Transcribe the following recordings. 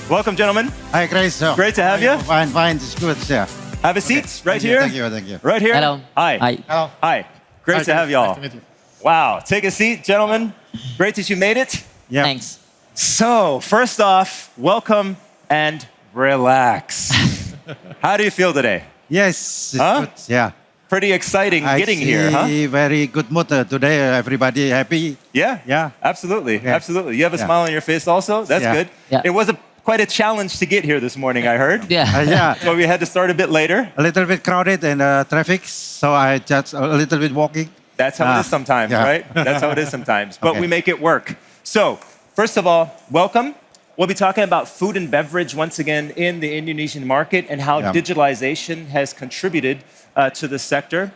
Welcome, gentlemen. Hi, Grace. Great to have you. Fine. It's good. Yeah. Have a seat right here. Thank you. Right here. Hello. Hi. Hi. Hello. Hi. Great to have y'all. Nice to meet you. Wow. Take a seat, gentlemen. Great that you made it. Yeah. Thanks. So, first off, welcome and relax. How do you feel today? Yes, it's Huh? good. Yeah. Pretty exciting getting here, huh? Very good mood today. Everybody happy. Yeah. Yeah. Absolutely. Yeah. Absolutely. You have a Yeah. smile on your face also. That's Yeah. good. Yeah. It was quite a challenge to get here this morning, I heard. Yeah. Yeah. So we had to start a bit later. A little bit crowded in traffic, so I just a little bit walking. That's how it is sometimes, yeah. right? That's how it is sometimes. But Okay. we make it work. So, first of all, welcome. We'll be talking about food and beverage once again in the Indonesian market and how Yeah. digitalization has contributed to the sector.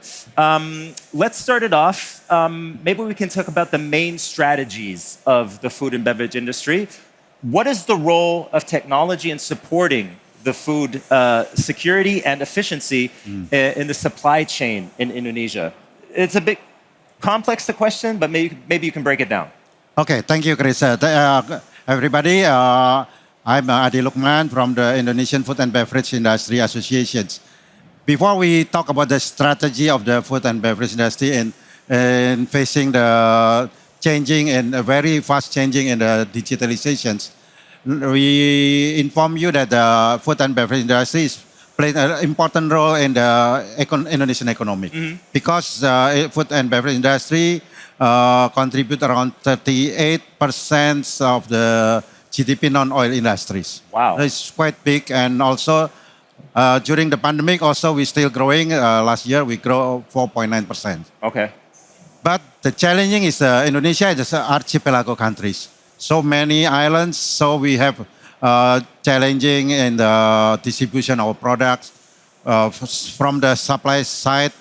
Let's start it off. Maybe we can talk about the main strategies of the food and beverage industry. What is the role of technology in supporting the food security and efficiency in the supply chain in Indonesia? It's a bit complex, the question, but maybe you can break it down. Okay, thank you, Chris. Everybody, I'm Adi Lukman from the Indonesian Food and Beverage Industry Associations. Before we talk about the strategy of the food and beverage industry and facing the changing and very fast changing in the digitalizations, we inform you that the food and beverage industry is playing an important role in the Indonesian economy because food and beverage industry contribute around 38% of the GDP non-oil industries. Wow. It's quite big, and also during the pandemic, also we're still growing. Last year we grow 4.9%. Okay. But the challenging is Indonesia is an archipelago countries. So many islands, so we have challenging in the distribution of products from the supply side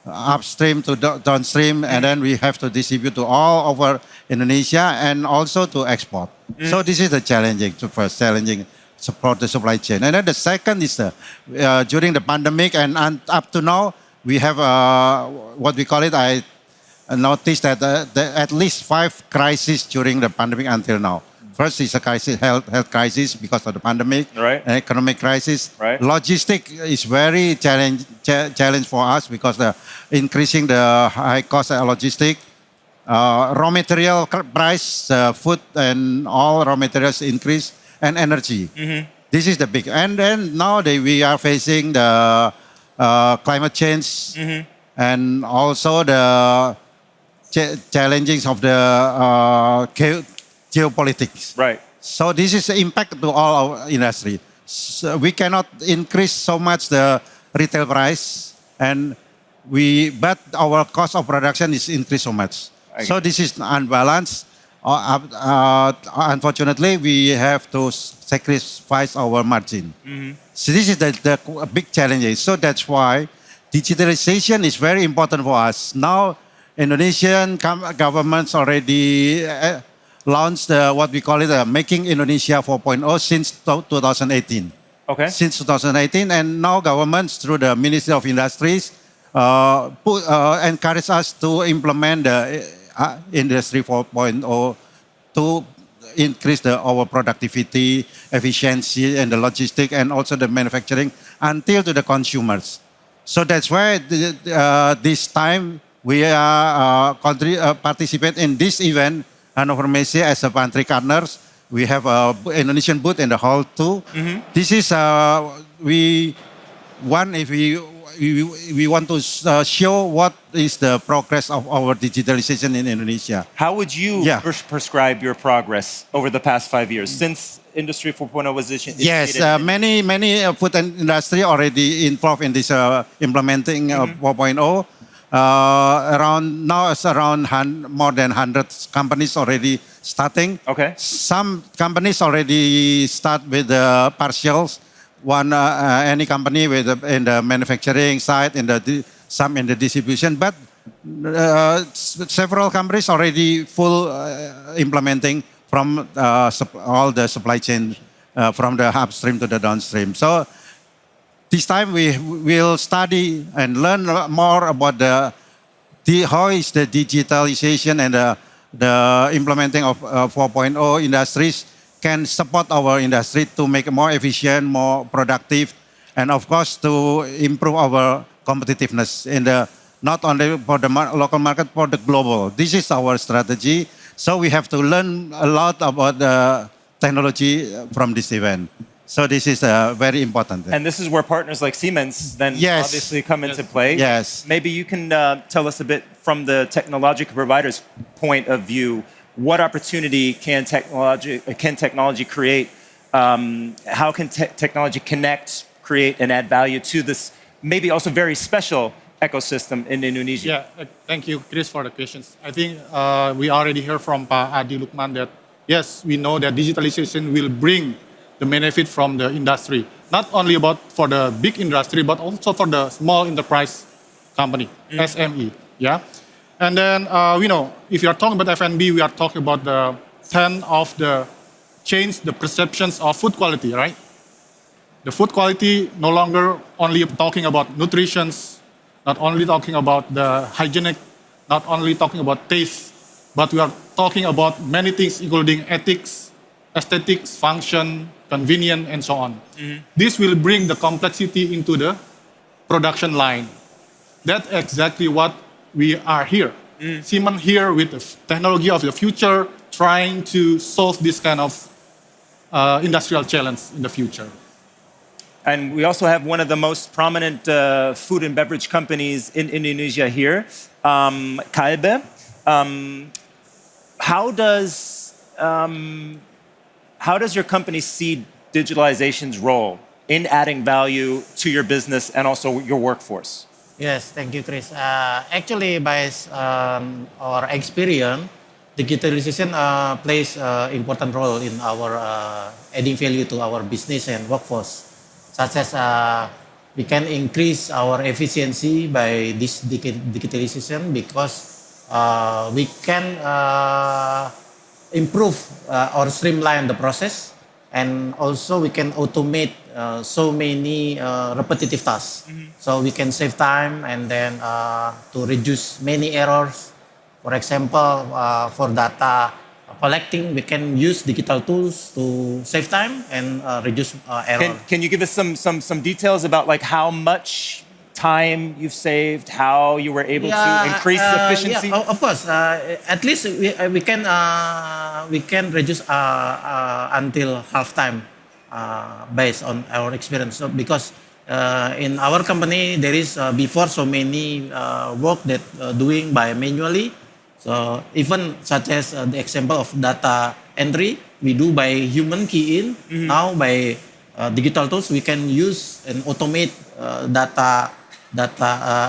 upstream to downstream, and then we have to distribute to all over Indonesia and also to export. So this is the first challenging support the supply chain. And then the second is during the pandemic and up to now, we have what we call it, I noticed that at least 5 crises during the pandemic until now. First is a crisis, health crisis because of the pandemic, Right. economic crisis. Right. Logistic is very challenge for us because the increasing the high cost of logistic. Raw material price, food and all raw materials increase, and energy. This is the big. And then nowadays we are facing the climate change and also the challenges of the geopolitics. Right. So this is the impact to all our industry. So we cannot increase so much the retail price, but our cost of production is increased so much. So this is unbalanced. Unfortunately, we have to sacrifice our margin. So this is the big challenge. So that's why digitalization is very important for us. Now, Indonesian governments already launched what we call it Making Indonesia 4.0 since 2018. Okay. Since 2018, and now governments through the Ministry of Industries encourage us to implement the Industry 4.0 to increase our productivity, efficiency, and the logistic, and also the manufacturing until to the consumers. So that's why this time we are participate in this event, Hannover Messe, as a pantry partners. We have an Indonesian booth in the hall too. This is we want to show what is the progress of our digitalization in Indonesia. How would you prescribe your progress over the past 5 years since Industry 4.0 was initiated? Yes, many food and industry already involved in this implementing 4.0. Around now, it's around more than 100 companies already starting. Okay. Some companies already start with the partials. Any company in the manufacturing side, some in the distribution, but several companies already full implementing from all the supply chain from the upstream to the downstream. So this time we will study and learn more about how is the digitalization and the implementing of 4.0 industries can support our industry to make it more efficient, more productive, and of course to improve our competitiveness in the not only for the local market, for the global. This is our strategy. So we have to learn a lot about the technology from this event. So this is very important. And this is where partners like Siemens then Yes. obviously come into play. Yes. Maybe you can tell us a bit from the technological provider's point of view, what opportunity can technology create? How can technology connect, create, and add value to this maybe also very special ecosystem in Indonesia? Yeah, thank you, Chris, for the questions. I think we already heard from Pak Adi Lukman that yes, we know that digitalization will bring the benefit from the industry, not only about for the big industry, but also for the small enterprise company, SME. Yeah, and then we know if you are talking about F&B, we are talking about the trend of the change the perceptions of food quality, right? The food quality no longer only talking about nutrition, not only talking about the hygienic, not only talking about taste, but we are talking about many things including ethics, aesthetics, function, convenience, and so on. This will bring the complexity into the production line. That's exactly what we are here. Siemens here with the technology of the future, trying to solve this kind of industrial challenge in the future. And we also have one of the most prominent food and beverage companies in Indonesia here, Kalbe. How does your company see digitalization's role in adding value to your business and also your workforce? Yes, thank you, Chris. Actually, by our experience, digitalization plays important role in our adding value to our business and workforce, such as we can increase our efficiency by this digitalization because we can improve or streamline the process, and also we can automate so many repetitive tasks. So we can save time and then to reduce many errors. For example, for data collecting, we can use digital tools to save time and reduce error. Can you give us some details about like how much time you've saved, how you were able to increase efficiency? Yeah, of course. At least we can reduce until half time based on our experience. So because in our company there is before so many work that doing by manually. So even such as the example of data entry, we do by human key in. Now by digital tools, we can use and automate data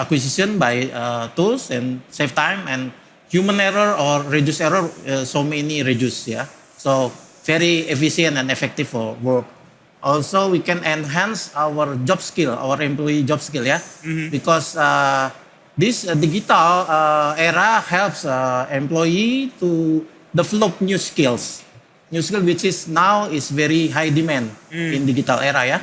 acquisition by tools and save time, and human error or reduce error, so many reduce. Yeah, so very efficient and effective for work. Also, we can enhance our job skill, our employee job skill. Yeah, because this digital era helps employee to develop new skills which is now is very high demand in digital era. Yeah,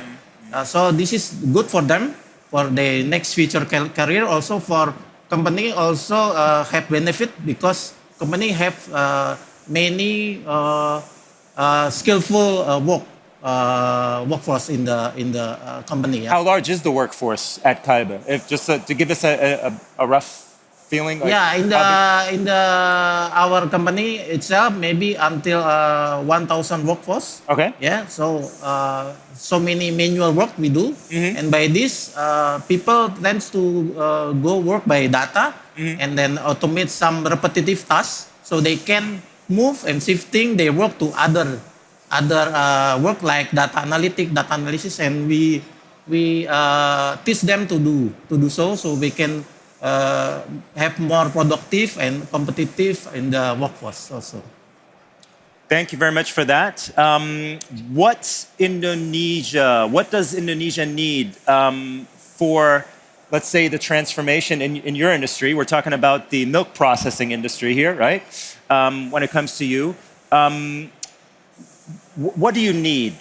so this is good for them for the next future career. Also for company also have benefit because company have many skillful workforce in the company. Yeah. How large is the workforce at Kalbe? If just to give us a rough feeling. Like in our company itself maybe until 1,000 workforce. Okay. Yeah, so many manual work we do, and by this people tends to go work by data and then automate some repetitive tasks, so they can move and shifting their work to other work like data analysis, and we teach them to do so we can have more productive and competitive in the workforce also. Thank you very much for that. What does Indonesia need for, let's say, the transformation in your industry? We're talking about the milk processing industry here, right? When it comes to you, what do you need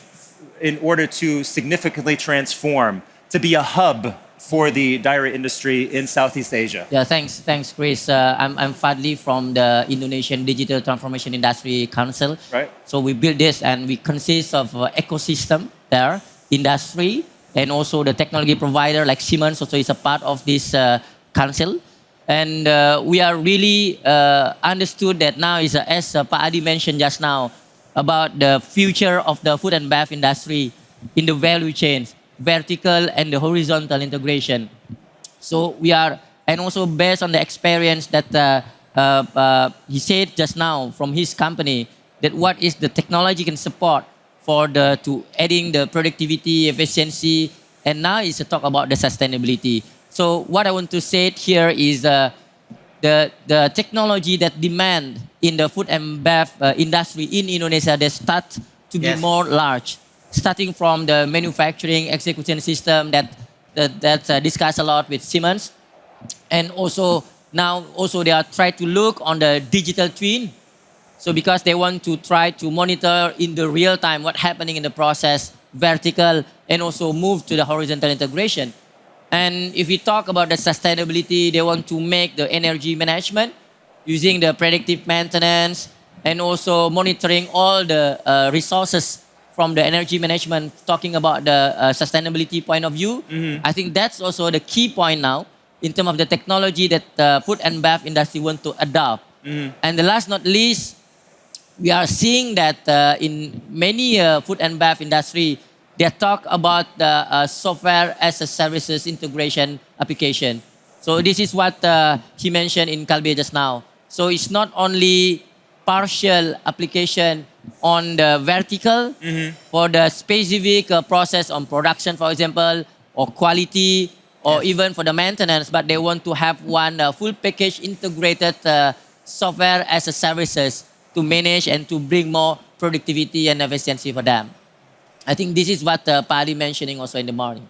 in order to significantly transform, to be a hub for the dairy industry in Southeast Asia? Yeah, thanks, Chris. I'm Fadli from the Indonesian Digital Transformation Industry Council. Right. So we built this, and we consist of ecosystem there, industry, and also the technology provider like Siemens also is a part of this council. And we are really understood that now is as Pak Adi mentioned just now about the future of the food and bev industry in the value chains, vertical and the horizontal integration. So we are, and also based on the experience that he said just now from his company, that what is the technology can support for the to adding the productivity, efficiency, and now is to talk about the sustainability. So what I want to say here is the technology that demand in the food and bev industry in Indonesia, they start to be Yes. more large, starting from the manufacturing execution system that discussed a lot with Siemens, and also now also they are trying to look on the digital twin. So because they want to try to monitor in the real time what happening in the process, vertical, and also move to the horizontal integration. And if we talk about the sustainability, they want to make the energy management using the predictive maintenance and also monitoring all the resources from the energy management, talking about the sustainability point of view. I think that's also the key point now in terms of the technology that the food and bev industry want to adopt. And the last not least, we are seeing that in many food and bev industry, they talk about the software as a services integration application. So this is what he mentioned in Kalbe just now. So it's not only partial application on the vertical for the specific process on production, for example, or quality, or even for the maintenance, but they want to have one full package integrated software as a services to manage and to bring more productivity and efficiency for them. I think this is what Padi mentioning also in the morning.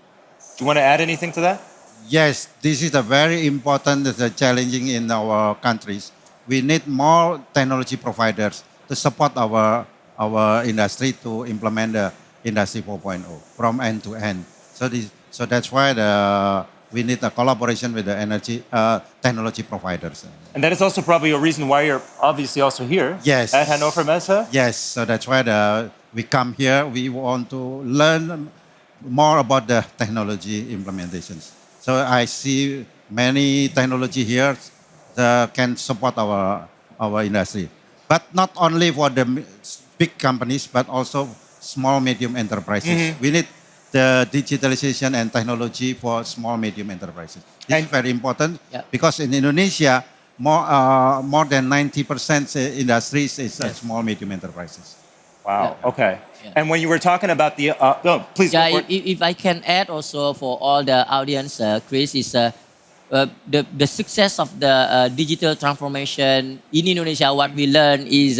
Do you want to add anything to that? Yes, this is a very important challenging in our countries. We need more technology providers to support our industry to implement the Industry 4.0 from end to end. So that's why we need a collaboration with the technology providers. And that is also probably a reason why you're obviously also here Yes. at Hannover Messe. Yes, so that's why we come here. We want to learn more about the technology implementations. So I see many technology here that can support our industry. But not only for the big companies, but also small, medium enterprises. We need the digitalization and technology for small, medium enterprises. This is very important because in Indonesia, more than 90% industries is small, medium enterprises. Wow. Okay. Yeah. And when you were talking about the no, please. Yeah, go for it. if I can add also for all the audience, Chris, is the success of the digital transformation in Indonesia. What we learn is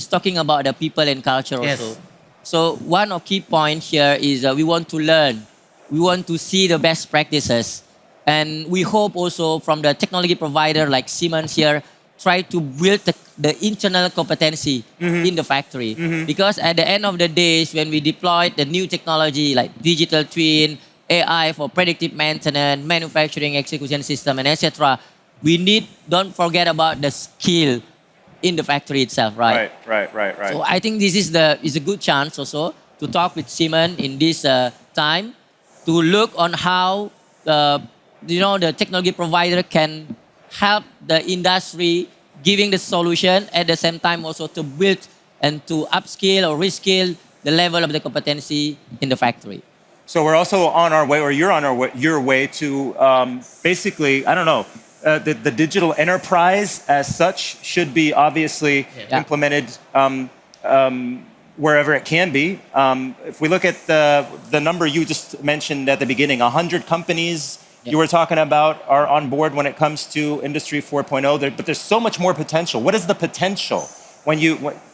talking about the people and culture Yes. also. So one of key point here is we want to learn, we want to see the best practices, and we hope also from the technology provider like Siemens here try to build the internal competency in the factory. Because at the end of the days, when we deploy the new technology like digital twin, AI for predictive maintenance, manufacturing execution system, and etc., we need, don't forget about the skill in the factory itself, right? Right. So I think this is a good chance also to talk with Siemens in this time to look on how the technology provider can help the industry giving the solution at the same time also to build and to upskill or reskill the level of the competency in the factory. So we're also on our way, or you're on your way to basically, I don't know, the digital enterprise as such should be obviously implemented wherever it can be. If we look at the number you just mentioned at the beginning, 100 companies you were talking about are on board when it comes to Industry 4.0, but there's so much more potential. What is the potential when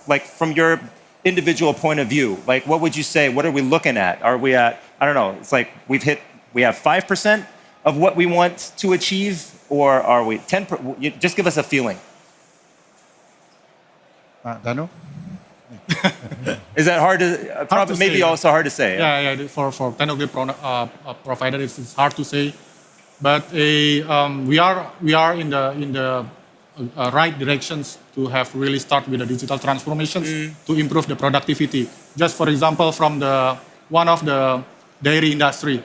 like from your individual point of view? Like, what would you say? What are we looking at? Are we at, I don't know, it's like we have 5% of what we want to achieve, or are we 10%? Just give us a feeling. Danu? Is that hard to, probably to maybe say. also hard to say? Yeah. For technology provider, it's hard to say. but we are in the right directions to have really start with the digital transformations to improve the productivity. Just for example, from one of the dairy industry,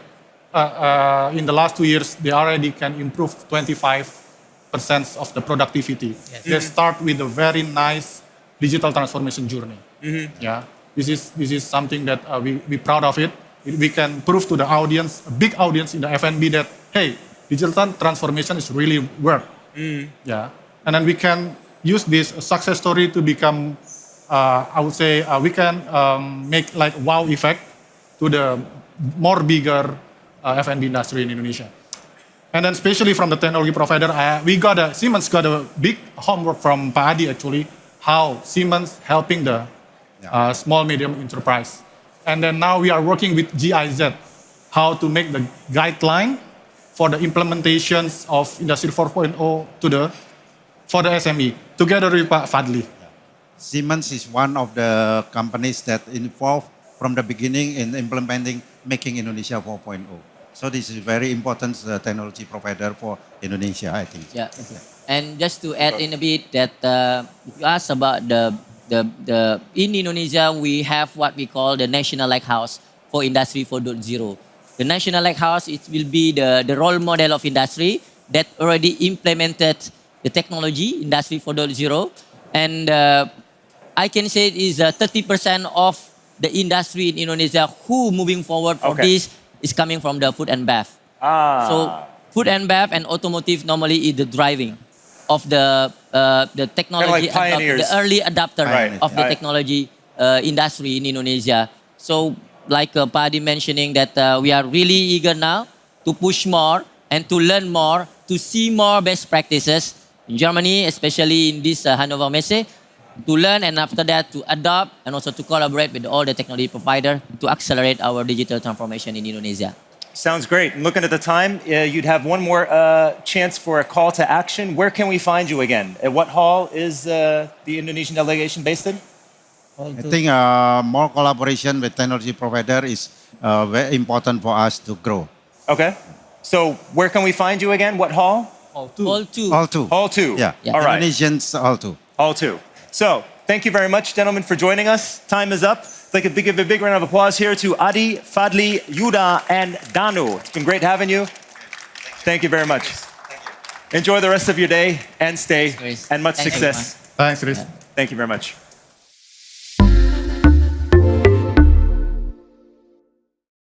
in the last 2 years, they already can improve 25% of the productivity. Yes. They start with a very nice digital transformation journey. Yeah, this is something that we proud of it. We can prove to the audience, a big audience in the F&B, that hey, digital transformation is really work. Yeah, and then we can use this success story to become, I would say, we can make like wow effect to the more bigger F&B industry in Indonesia. And then especially from the technology provider, Siemens got a big homework from Pak Adi actually, how Siemens helping the small medium enterprise. And then now we are working with GIZ, how to make the guideline for the implementations of Industry 4.0 for the SME, together with Pak Fadli. Siemens is one of the companies that involved from the beginning in implementing Making Indonesia 4.0. So this is very important technology provider for Indonesia, I think. Yeah. And just to add in a bit that if you ask about the in Indonesia, we have what we call the National Lighthouse for Industry 4.0. The National Lighthouse, it will be the role model of industry that already implemented the technology, Industry 4.0. And I can say it is 30% of the industry in Indonesia who moving forward for this is coming from the food and bev. So food and bev and automotive normally is the driving of the technology, pioneers. the early adopter Right. of the technology industry in Indonesia. So like Padi mentioning that we are really eager now to push more and to learn more, to see more best practices in Germany, especially in this Hannover Messe, to learn and after that to adopt and also to collaborate with all the technology provider to accelerate our digital transformation in Indonesia. Sounds great. And looking at the time, you'd have one more chance for a call to action. Where can we find you again? At what hall is the Indonesian delegation based in? I think more collaboration with technology provider is very important for us to grow. Okay. So where can we find you again? What hall? All two. All two. Hall 2. Yeah. Yeah. All right. Indonesians all two. Hall 2. So thank you very much, gentlemen, for joining us. Time is up. I'd like to give a big round of applause here to Adi, Fadli, Yuda, and Danu. It's been great having you. Thank you very much. Enjoy the rest of your day and stay, Thanks. and much Thank you, success. Thanks, Chris. Thank you very much.